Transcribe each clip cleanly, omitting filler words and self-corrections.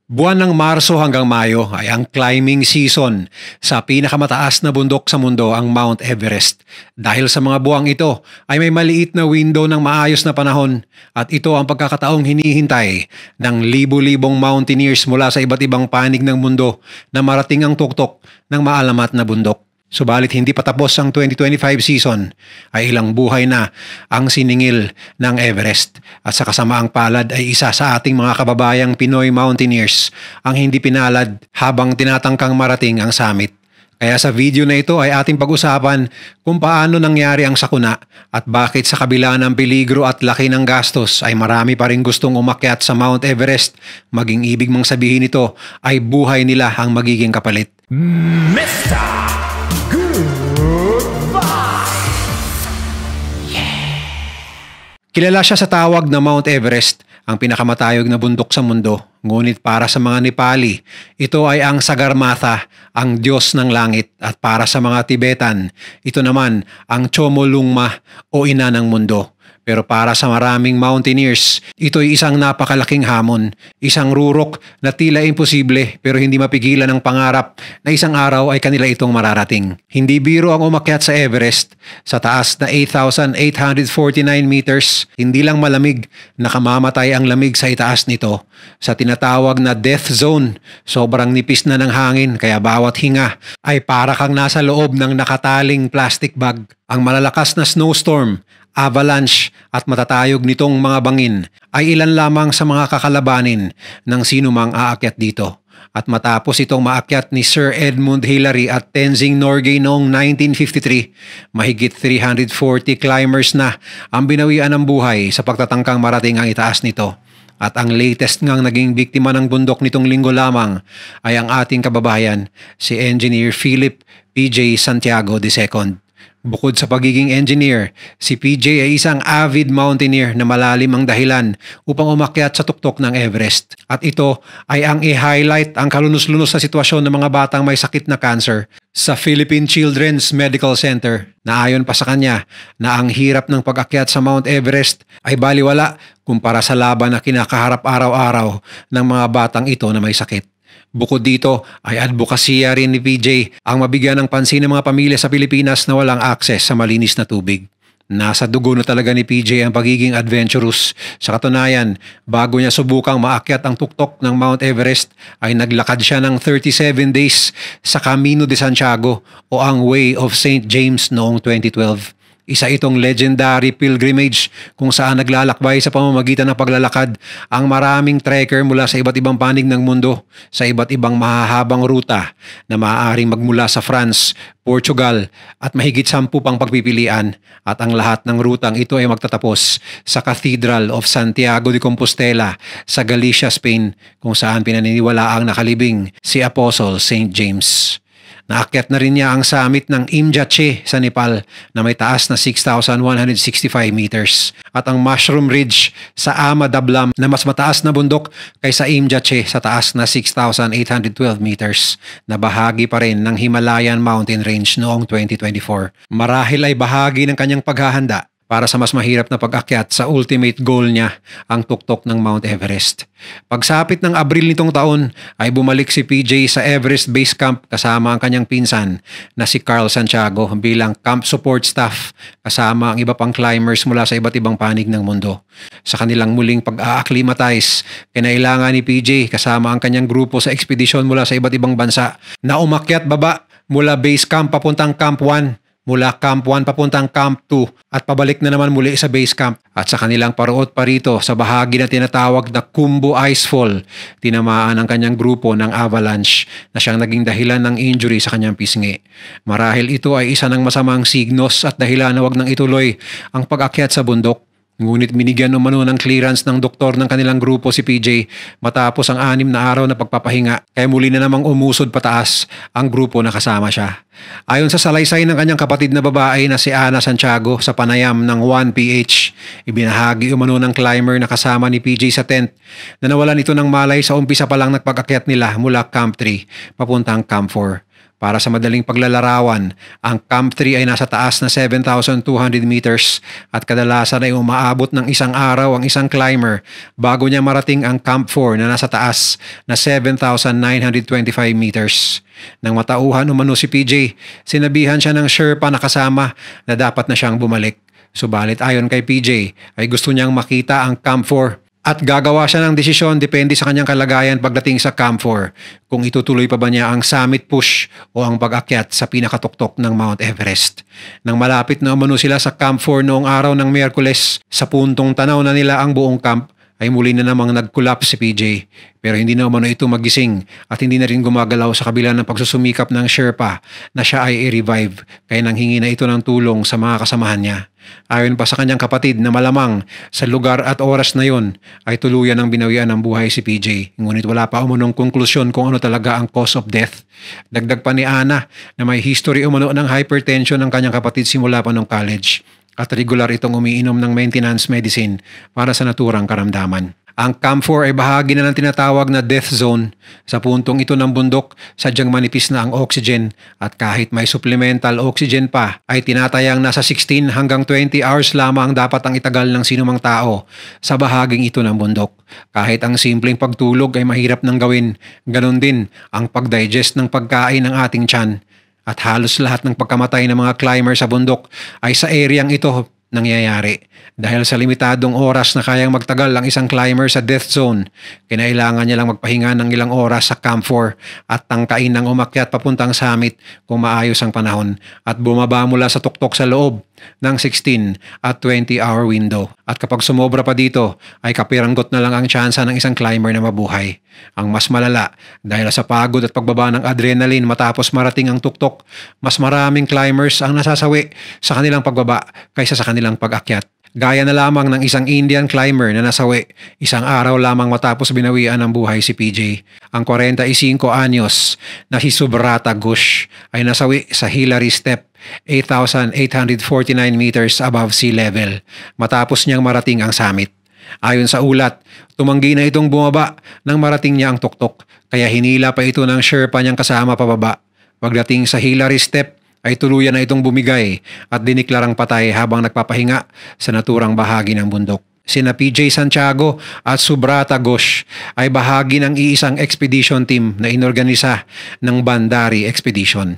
Buwan ng Marso hanggang Mayo ay ang climbing season sa pinakamataas na bundok sa mundo, ang Mount Everest. Dahil sa mga buwang ito ay may maliit na window ng maayos na panahon at ito ang pagkakataong hinihintay ng libu-libong mountaineers mula sa iba't ibang panig ng mundo na marating ang tuktok ng maalamat na bundok. Subalit hindi pa tapos ang 2025 season ay ilang buhay na ang siningil ng Everest at sa kasamaang palad ay isa sa ating mga kababayang Pinoy mountaineers ang hindi pinalad habang tinatangkang marating ang summit. Kaya sa video na ito ay ating pag-usapan kung paano nangyari ang sakuna at bakit sa kabila ng peligro at laki ng gastos ay marami pa rin gustong umakyat sa Mount Everest, maging ibig mang sabihin ito ay buhay nila ang magiging kapalit. Mr. Kilala siya sa tawag na Mount Everest, ang pinakamatayog na bundok sa mundo. Ngunit para sa mga Nepali, ito ay ang Sagarmatha, ang Diyos ng Langit. At para sa mga Tibetan, ito naman ang Chomolungma o Ina ng Mundo. Pero para sa maraming mountaineers, ito ay isang napakalaking hamon, isang rurok na tila imposible pero hindi mapigilan ang pangarap na isang araw ay kanila itong mararating. Hindi biro ang umakyat sa Everest sa taas na 8,849 meters. Hindi lang malamig, nakamamatay ang lamig sa itaas nito. Sa tinatawag na death zone, sobrang nipis na ng hangin kaya bawat hinga ay para kang nasa loob ng nakataling plastic bag. Ang malalakas na snowstorm, avalanche at matatayog nitong mga bangin ay ilan lamang sa mga kakalabanin ng sino mang aakyat dito. At matapos itong maakyat ni Sir Edmund Hillary at Tenzing Norgay noong 1953, mahigit 340 climbers na ang binawian ng buhay sa pagtatangkang marating ang itaas nito. At ang latest ngang naging biktima ng bundok nitong linggo lamang ay ang ating kababayan, si Engineer Philip PJ Santiago II. Bukod sa pagiging engineer, si PJ ay isang avid mountaineer na malalim ang dahilan upang umakyat sa tuktok ng Everest. At ito ay ang i-highlight ang kalunos-lunos na sitwasyon ng mga batang may sakit na cancer sa Philippine Children's Medical Center, na ayon pa sa kanya na ang hirap ng pag-akyat sa Mount Everest ay baliwala kumpara sa laban na kinakaharap araw-araw ng mga batang ito na may sakit. Bukod dito ay advokasya rin ni PJ ang mabigyan ng pansin ng mga pamilya sa Pilipinas na walang akses sa malinis na tubig. Nasa dugo na talaga ni PJ ang pagiging adventurous. Sa katunayan, bago niya subukang maakyat ang tuktok ng Mount Everest ay naglakad siya ng 37 days sa Camino de Santiago o ang Way of St. James noong 2012. Isa itong legendary pilgrimage kung saan naglalakbay sa pamamagitan ng paglalakad ang maraming trekker mula sa iba't ibang panig ng mundo sa iba't ibang mahahabang ruta na maaaring magmula sa France, Portugal at mahigit 10 pang pagpipilian, at ang lahat ng rutang ito ay magtatapos sa Cathedral of Santiago de Compostela sa Galicia, Spain, kung saan pinaniniwalaang nakalibing si Apostle St. James. Naakyat na rin niya ang summit ng Imjache sa Nepal na may taas na 6,165 meters at ang Mushroom Ridge sa Ama Dablam na mas mataas na bundok kaysa Imjache sa taas na 6,812 meters na bahagi pa rin ng Himalayan Mountain Range noong 2024. Marahil ay bahagi ng kanyang paghahanda para sa mas mahirap na pag-akyat sa ultimate goal niya, ang tuktok ng Mount Everest. Pagsapit ng Abril nitong taon ay bumalik si PJ sa Everest Base Camp kasama ang kanyang pinsan na si Carl Santiago bilang camp support staff kasama ang iba pang climbers mula sa iba't ibang panig ng mundo. Sa kanilang muling pag-a-acclimatize, kinailangan ni PJ kasama ang kanyang grupo sa ekspedisyon mula sa iba't ibang bansa na umakyat baba mula Base Camp papuntang Camp 1, mula Camp 1 papuntang Camp 2 at pabalik na naman muli sa base camp. At sa kanilang paruot pa rito sa bahagi na tinatawag na Khumbu Icefall, tinamaan ang kanyang grupo ng avalanche na siyang naging dahilan ng injury sa kanyang pisngi. Marahil ito ay isa ng masamang signos at dahilan na wag nang ituloy ang pag-akyat sa bundok. Ngunit binigyan umano ng clearance ng doktor ng kanilang grupo si PJ matapos ang 6 na araw na pagpapahinga, kaya muli na namang umusod pataas ang grupo na kasama siya. Ayon sa salaysay ng kanyang kapatid na babae na si Ana Santiago sa panayam ng 1PH, ibinahagi umano ng climber na kasama ni PJ sa tent na nawalan ito ng malay sa umpisa pa lang ng pag-akyat nila mula Camp 3 papuntang Camp 4. Para sa madaling paglalarawan, ang Camp 3 ay nasa taas na 7,200 meters at kadalasan ay umaabot ng isang araw ang isang climber bago niya marating ang Camp 4 na nasa taas na 7,925 meters. Nang matauhan umano si PJ, sinabihan siya ng Sherpa na kasama na dapat na siyang bumalik. Subalit ayon kay PJ ay gusto niyang makita ang Camp 4 at gagawa siya ng desisyon depende sa kanyang kalagayan pagdating sa Camp 4 kung itutuloy pa ba niya ang summit push o ang pag-akyat sa pinakatuktok ng Mount Everest. Nang malapit na umano sila sa Camp 4 noong araw ng Miyerkules, sa puntong tanaw na nila ang buong camp, ay muli na namang nag-collapse si PJ. Pero hindi na umano ito magising at hindi na rin gumagalaw sa kabila ng pagsusumikap ng Sherpa na siya ay i-revive kaya nanghingi na ito ng tulong sa mga kasamahan niya. Ayon pa sa kanyang kapatid na malamang sa lugar at oras na yon ay tuluyan ng binawian ng buhay si PJ. Ngunit wala pa umanong konklusyon kung ano talaga ang cause of death. Dagdag pa ni Ana na may history umano ng hypertension ng kanyang kapatid simula pa nung college at regular itong umiinom ng maintenance medicine para sa naturang karamdaman. Ang Camp 4 ay bahagi na ng tinatawag na death zone. Sa puntong ito ng bundok, sadyang manipis na ang oxygen at kahit may supplemental oxygen pa, ay tinatayang nasa 16 hanggang 20 hours lamang dapat ang itagal ng sinumang tao sa bahaging ito ng bundok. Kahit ang simpleng pagtulog ay mahirap nang gawin, ganun din ang pagdigest ng pagkain ng ating tiyan. At halos lahat ng pagkamatay ng mga climber sa bundok ay sa areang ito nangyayari. Dahil sa limitadong oras na kayang magtagal ang isang climber sa death zone, kinailangan niya lang magpahinga ng ilang oras sa Camp 4 at tangkain ng umakyat papuntang summit kung maayos ang panahon at bumaba mula sa tuktok sa loob ng 16 at 20 hour window. At kapag sumobra pa dito, ay kapiranggot na lang ang tsansa ng isang climber na mabuhay. Ang mas malala, dahil sa pagod at pagbaba ng adrenaline matapos marating ang tuktok, mas maraming climbers ang nasasawi sa kanilang pagbaba kaysa sa kanilang pag-akyat. Gaya na lamang ng isang Indian climber na nasawi isang araw lamang matapos binawian ng buhay si PJ. Ang 45 anyos na si Subrata Ghosh ay nasawi sa Hillary Step 8,849 meters above sea level matapos niyang marating ang summit. Ayon sa ulat, tumanggi na itong bumaba nang marating niya ang tuktok kaya hinila pa ito ng Sherpa niyang kasama pababa. Pagdating sa Hillary Step, ay tuluyan na itong bumigay at diniklarang patay habang nagpapahinga sa naturang bahagi ng bundok. Sina PJ Santiago at Subrata Ghosh ay bahagi ng iisang expedition team na inorganisa ng Bandari Expedition.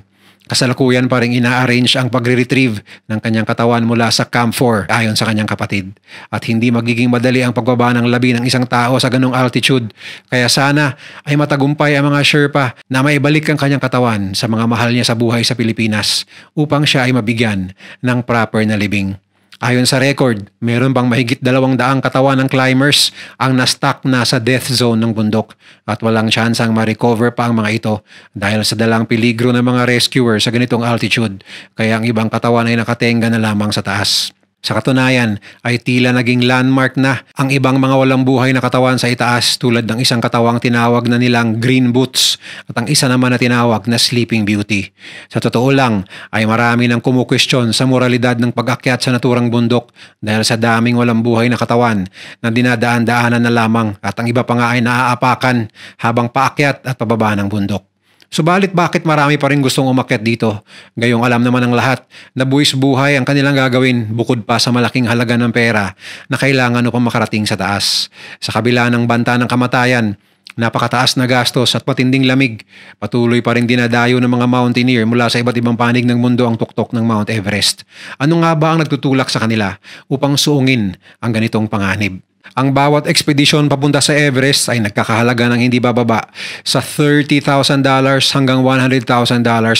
Kasalukuyan pa rin ina-arrange ang pagre-retrieve ng kanyang katawan mula sa Camp 4 ayon sa kanyang kapatid. At hindi magiging madali ang pagbaba ng labi ng isang tao sa ganong altitude. Kaya sana ay matagumpay ang mga Sherpa na maibalik ang kanyang katawan sa mga mahal niya sa buhay sa Pilipinas upang siya ay mabigyan ng proper na libing. Ayon sa record, meron bang mahigit 200 katawan ng climbers ang na-stuck na sa death zone ng bundok at walang tsansang ma-recover pa ang mga ito dahil sa dalang peligro ng mga rescuer sa ganitong altitude kaya ang ibang katawan ay nakatenga na lamang sa taas. Sa katunayan ay tila naging landmark na ang ibang mga walang buhay na katawan sa itaas tulad ng isang katawang tinawag na nilang Green Boots at ang isa naman na tinawag na Sleeping Beauty. Sa totoo lang ay marami nang kumukwestiyon sa moralidad ng pag-akyat sa naturang bundok dahil sa daming walang buhay na katawan na dinadaan-daanan na lamang at ang iba pa nga ay naaapakan habang paakyat at pababa ng bundok. Subalit bakit marami pa rin gustong umakyat dito? Gayong alam naman ng lahat na buwis buhay ang kanilang gagawin bukod pa sa malaking halaga ng pera na kailangan upang makarating sa taas. Sa kabila ng banta ng kamatayan, napakataas na gastos at matinding lamig, patuloy pa rin dinadayo ng mga mountaineer mula sa iba't ibang panig ng mundo ang tuktok ng Mount Everest. Ano nga ba ang nagtutulak sa kanila upang suungin ang ganitong panganib? Ang bawat ekspedisyon papunta sa Everest ay nagkakahalaga ng hindi bababa sa $30,000 hanggang $100,000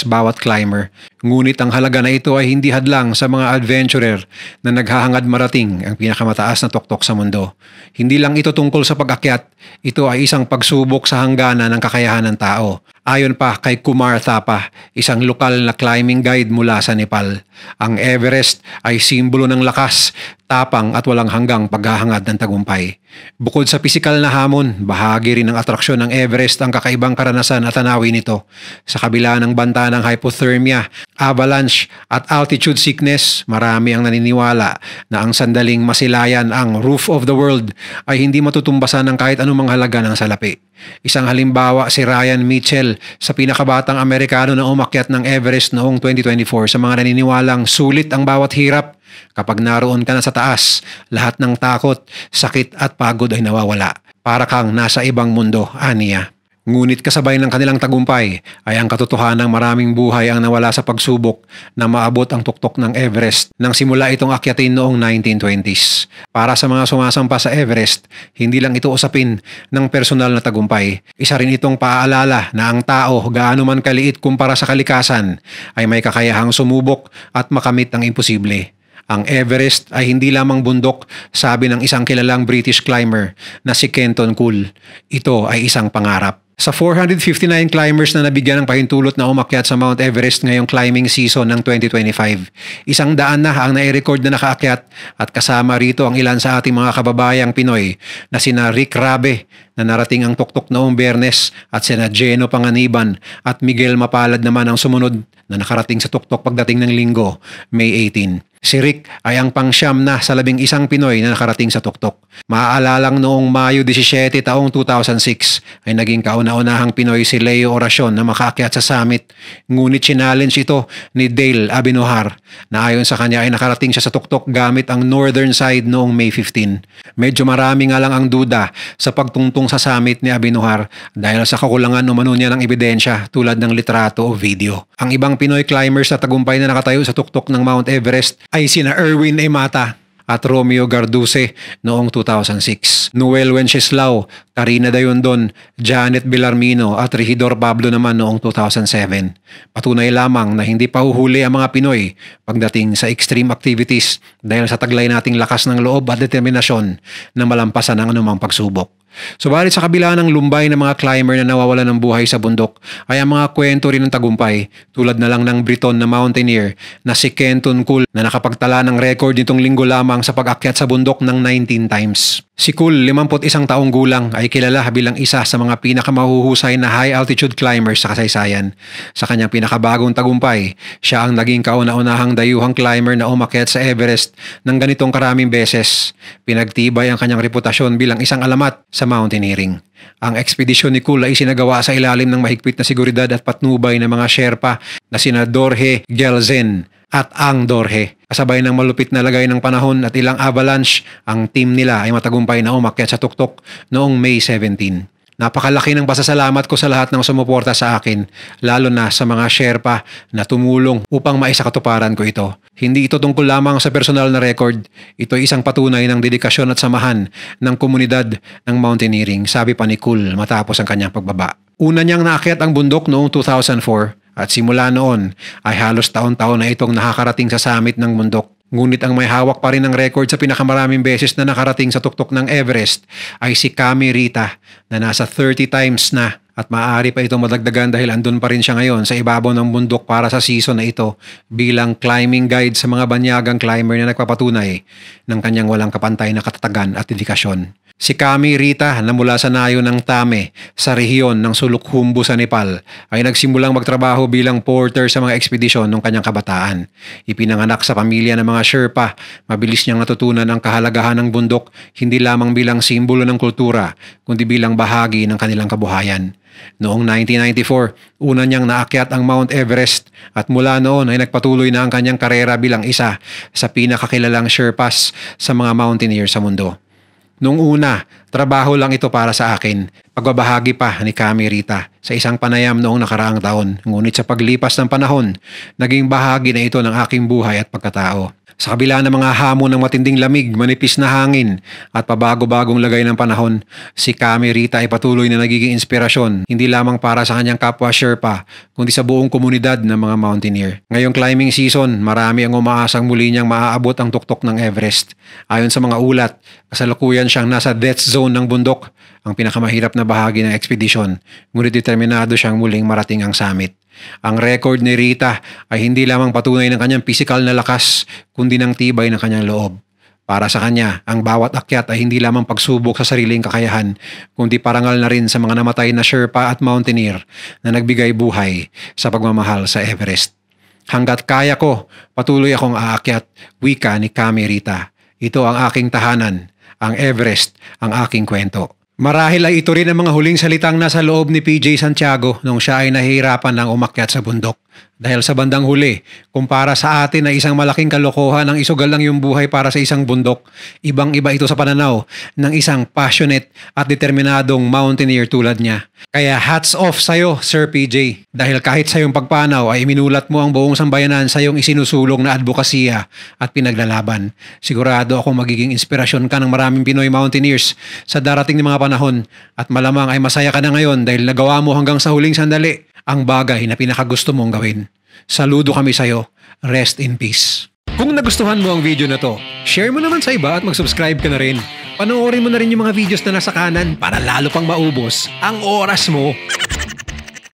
bawat climber. Ngunit ang halaga na ito ay hindi hadlang sa mga adventurer na naghahangad marating ang pinakamataas na tuktok sa mundo. Hindi lang ito tungkol sa pag-akyat, ito ay isang pagsubok sa hangganan ng kakayahan ng tao. Ayon pa kay Kumar Thapa, isang lokal na climbing guide mula sa Nepal, ang Everest ay simbolo ng lakas, tapang at walang hanggang paghahangad ng tagumpay. Bukod sa pisikal na hamon, bahagi rin ng atraksyon ng Everest ang kakaibang karanasan at tanawin nito. Sa kabila ng banta ng hypothermia, avalanche at altitude sickness, marami ang naniniwala na ang sandaling masilayan ang roof of the world ay hindi matutumbasan ng kahit anumang halaga ng salapi. Isang halimbawa si Ryan Mitchell sa pinakabatang Amerikano na umakyat ng Everest noong 2024 sa mga naniniwalang sulit ang bawat hirap. Kapag naroon ka na sa taas, lahat ng takot, sakit at pagod ay nawawala. Para kang nasa ibang mundo, aniya. Ngunit kasabay ng kanilang tagumpay ay ang katotohanang maraming buhay ang nawala sa pagsubok na maabot ang tuktok ng Everest nang simula itong akyatin noong 1920s. Para sa mga sumasampa sa Everest, hindi lang ito usapin ng personal na tagumpay. Isa rin itong paalala na ang tao, gaano man kaliit kumpara sa kalikasan, ay may kakayahang sumubok at makamit ang imposible. Ang Everest ay hindi lamang bundok, sabi ng isang kilalang British climber na si Kenton Cool. Ito ay isang pangarap. Sa 459 climbers na nabigyan ng pahintulot na umakyat sa Mount Everest ngayong climbing season ng 2025, 100 na ang nai-record na nakaakyat at kasama rito ang ilan sa ating mga kababayang Pinoy na sina Rick Rabe na narating ang tuktok noong Biyernes at sina Geno Panganiban at Miguel Mapalad naman ang sumunod na nakarating sa tuktok pagdating ng Linggo, May 18. Si Rick ay ang pangsyam na sa 11 Pinoy na nakarating sa tuktok. Maaalalang noong Mayo 17 taong 2006 ay naging kauna-unahang Pinoy si Leo Oracion na makaakyat sa summit. Ngunit challenge ito ni Dale Abinohar na ayon sa kanya ay nakarating siya sa tuktok gamit ang northern side noong May 15. Medyo marami nga lang ang duda sa pagtungtong sa summit ni Abinohar dahil sa kakulangan umano niya ng ebidensya tulad ng litrato o video. Ang ibang Pinoy climbers na tagumpay na nakatayo sa tuktok ng Mount Everest ay sina Erwin Emata at Romeo Garduce noong 2006. Noel Wenceslao, Karina Dayondon, Janet Villarmino at Regidor Pablo naman noong 2007. Patunay lamang na hindi pa huhuli ang mga Pinoy pagdating sa extreme activities dahil sa taglay nating lakas ng loob at determinasyon na malampasan ang anumang pagsubok. Subalit sa kabila ng lumbay ng mga climber na nawawalan ng buhay sa bundok ay ang mga kwento rin ng tagumpay tulad na lang ng Briton na mountaineer na si Kenton Cool na nakapagtala ng record nitong linggo lamang sa pag-akyat sa bundok ng 19 times. Si Cool, 51 taong gulang, ay kilala bilang isa sa mga pinakamahuhusay na high altitude climbers sa kasaysayan. Sa kanyang pinakabagong tagumpay, siya ang naging kauna-unahang dayuhang climber na umakyat sa Everest ng ganitong karaming beses. Pinagtibay ang kanyang reputasyon bilang isang alamat sa mountaineering. Ang ekspedisyon ni Cool ay isinagawa sa ilalim ng mahigpit na seguridad at patnubay ng mga Sherpa na sina Dorje Gelzen at Ang Dorje. Kasabay ng malupit na lagay ng panahon at ilang avalanche, ang team nila ay matagumpay na umakyat sa tuktok noong May 17. Napakalaki ng pasasalamat ko sa lahat ng sumuporta sa akin, lalo na sa mga Sherpa na tumulong upang maisakatuparan ko ito. Hindi ito tungkol lamang sa personal na record, ito ay isang patunay ng dedikasyon at samahan ng komunidad ng mountaineering, sabi pa ni Cool matapos ang kanyang pagbaba. Una niyang naakyat ang bundok noong 2004 at simula noon ay halos taon-taon na itong nakakarating sa summit ng bundok. Ngunit ang may hawak pa rin ng record sa pinakamaraming beses na nakarating sa tuktok ng Everest ay si Kami Rita na nasa 30 times na at maaari pa itong madagdagan dahil andun pa rin siya ngayon sa ibabaw ng bundok para sa season na ito bilang climbing guide sa mga banyagang climber na nagpapatunay ng kanyang walang kapantay na katatagan at dedikasyon. Si Kami Rita na mula sa nayo ng Tame sa rehiyon ng Sulukhumbu sa Nepal ay nagsimulang magtrabaho bilang porter sa mga ekspedisyon ng kanyang kabataan. Ipinanganak sa pamilya ng mga Sherpa, mabilis niyang natutunan ang kahalagahan ng bundok hindi lamang bilang simbolo ng kultura kundi bilang bahagi ng kanilang kabuhayan. Noong 1994, una niyang naakyat ang Mount Everest at mula noon ay nagpatuloy na ang kanyang karera bilang isa sa pinakakilalang Sherpas sa mga mountaineer sa mundo. Noong una, trabaho lang ito para sa akin. Pagbabahagi pa ni Kami Rita sa isang panayam noong nakaraang taon. Ngunit sa paglipas ng panahon, naging bahagi na ito ng aking buhay at pagkatao. Sa kabila ng mga hamon ng matinding lamig, manipis na hangin at pabago-bagong lagay ng panahon, si Kami Rita ay patuloy na nagiging inspirasyon hindi lamang para sa kanyang kapwa Sherpa kundi sa buong komunidad ng mga mountaineer. Ngayong climbing season, marami ang umaasang muli niyang maaabot ang tuktok ng Everest. Ayon sa mga ulat, kasalukuyan siyang nasa death zone ng bundok, ang pinakamahirap na bahagi ng ekspedisyon, ngunit determinado siyang muling marating ang summit. Ang record ni Rita ay hindi lamang patunay ng kanyang pisikal na lakas, kundi ng tibay ng kanyang loob. Para sa kanya, ang bawat akyat ay hindi lamang pagsubok sa sariling kakayahan, kundi parangal na rin sa mga namatay na Sherpa at mountaineer na nagbigay buhay sa pagmamahal sa Everest. Hanggat kaya ko, patuloy akong aakyat, wika ni Kami Rita. Ito ang aking tahanan, ang Everest, ang aking kwento. Marahil ay ito rin ang mga huling salitang nasa loob ni PJ Santiago nung siya ay nahihirapan ng umakyat sa bundok. Dahil sa bandang huli, kumpara sa atin na isang malaking kalokohan ang isugal lang yung buhay para sa isang bundok, ibang-iba ito sa pananaw ng isang passionate at determinadong mountaineer tulad niya. Kaya hats off sa'yo, Sir PJ. Dahil kahit sa iyong pagpanaw ay iminulat mo ang buong sambayanan sa iyong isinusulong na advokasya at pinaglalaban. Sigurado akong magiging inspirasyon ka ng maraming Pinoy mountaineers sa darating na mga panahon at malamang ay masaya ka na ngayon dahil nagawa mo hanggang sa huling sandali ang bagay na pinakagusto mong gawin. Saludo kami sa'yo. Rest in peace. Kung nagustuhan mo ang video na to, share mo naman sa iba at mag-subscribe ka na rin. Panoorin mo na rin yung mga videos na nasa kanan para lalo pang maubos ang oras mo.